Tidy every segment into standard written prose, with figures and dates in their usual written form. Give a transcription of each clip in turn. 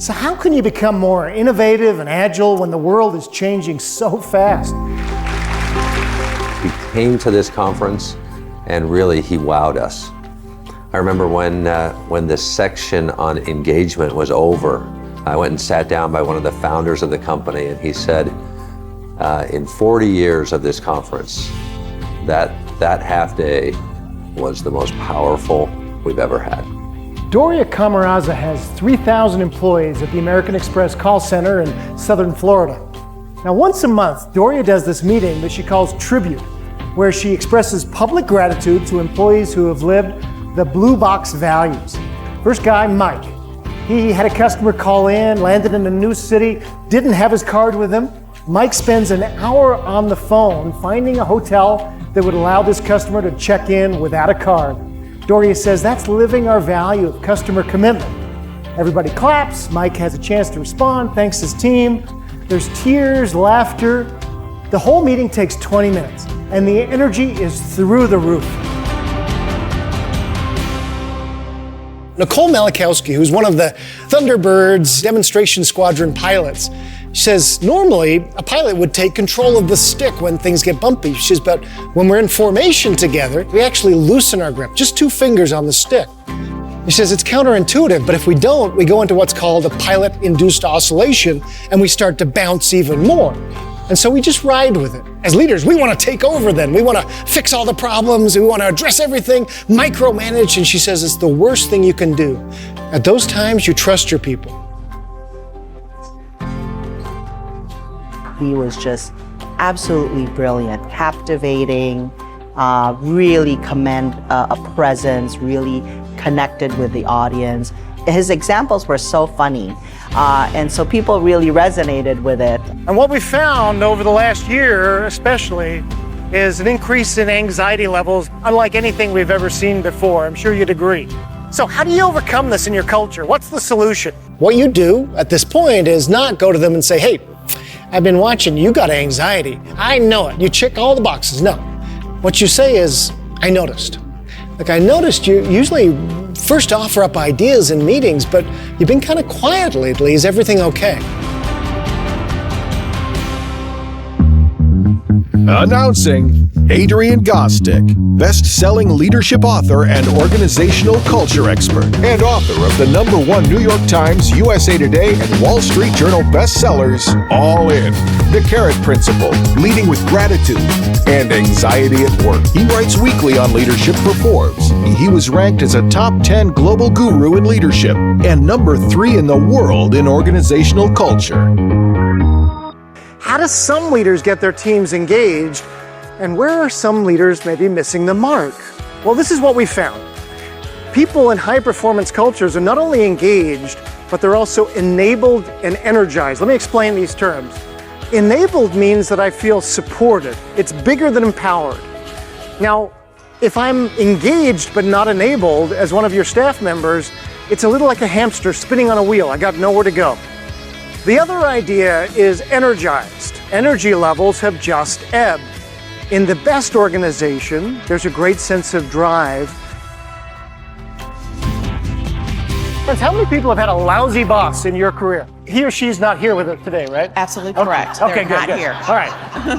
So how can you become more innovative and agile when the world is changing so fast? He came to this conference and really he wowed us. I remember when this section on engagement was over, I went and sat down by one of the founders of the company and he said, in 40 years of this conference, that half day was the most powerful we've ever had. Doria Camarasa has 3,000 employees at the American Express call center in Southern Florida. Now, once a month, Doria does this meeting that she calls Tribute, where she expresses public gratitude to employees who have lived the Blue Box values. First guy, Mike. He had a customer call in, landed in a new city, didn't have his card with him. Mike spends an hour on the phone finding a hotel that would allow this customer to check in without a card. Doria says that's living our value of customer commitment. Everybody claps, Mike has a chance to respond, thanks his team. There's tears, laughter. The whole meeting takes 20 minutes, and the energy is through the roof. Nicole Malachowski, who's one of the Thunderbirds demonstration squadron pilots, she says normally a pilot would take control of the stick when things get bumpy. She says, but when we're in formation together, we actually loosen our grip, just 2 fingers on the stick. She says it's counterintuitive, but if we don't, we go into what's called a pilot-induced oscillation and we start to bounce even more. And so we just ride with it. As leaders, we want to take over then. We want to fix all the problems, we want to address everything, micromanage, and she says it's the worst thing you can do. At those times, you trust your people. He was just absolutely brilliant, captivating, really command a presence, really connected with the audience. His examples were so funny, and so people really resonated with it. And what we found over the last year, especially, is an increase in anxiety levels unlike anything we've ever seen before. I'm sure you'd agree. So how do you overcome this in your culture? What's the solution? What you do at this point is not go to them and say, hey, I've been watching, you got anxiety. I know it. You check all the boxes. No. What you say is, I noticed. Like, I noticed you usually first offer up ideas in meetings, but you've been kind of quiet lately. Is everything okay? Announcing Adrian Gostick, best-selling leadership author and organizational culture expert, and author of the #1 New York Times, USA Today, and Wall Street Journal bestsellers, All In, The Carrot Principle, Leading with Gratitude, and Anxiety at Work. He writes weekly on leadership for Forbes. He was ranked as a top 10 global guru in leadership and #3 in the world in organizational culture. How do some leaders get their teams engaged, and where are some leaders maybe missing the mark? Well, this is what we found. People in high-performance cultures are not only engaged, but they're also enabled and energized. Let me explain these terms. Enabled means that I feel supported. It's bigger than empowered. Now, if I'm engaged but not enabled as one of your staff members, it's a little like a hamster spinning on a wheel. I got nowhere to go. The other idea is energized. Energy levels have just ebbed. In the best organization, there's a great sense of drive. Friends, how many people have had a lousy boss in your career? He or she's not here with us today, right? Absolutely correct. Okay, They're good, not good. here. All right.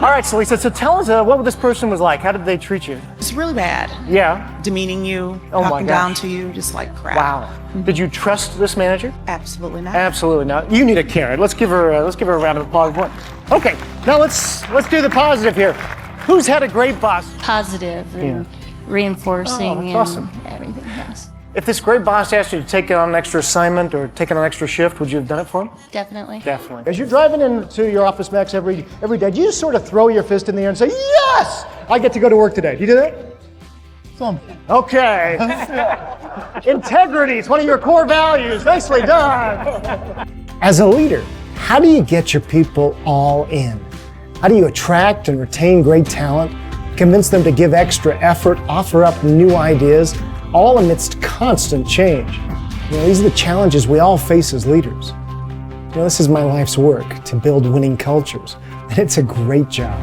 All right, so Lisa, so tell us what this person was like. How did they treat you? It's really bad. Yeah. Demeaning you, Oh my talking gosh. down to you, just like crap. Wow. Did you trust this manager? Absolutely not. Absolutely not. You need a carrot. Let's give her a round of applause. Okay. Now let's do the positive here. Who's had a great boss? Positive and reinforcing Oh, and that's awesome. everything, yes. If this great boss asked you to take on an extra assignment or take on an extra shift, would you have done it for him? Definitely. Definitely. As you're driving into your office, Max, every day, do you just sort of throw your fist in the air and say, yes, I get to go to work today? Do you do that? Some. Okay. Integrity is one of your core values. Nicely done. As a leader, how do you get your people all in? How do you attract and retain great talent, convince them to give extra effort, offer up new ideas, all amidst constant change? These are the challenges we all face as leaders. This is my life's work, to build winning cultures, and it's a great job.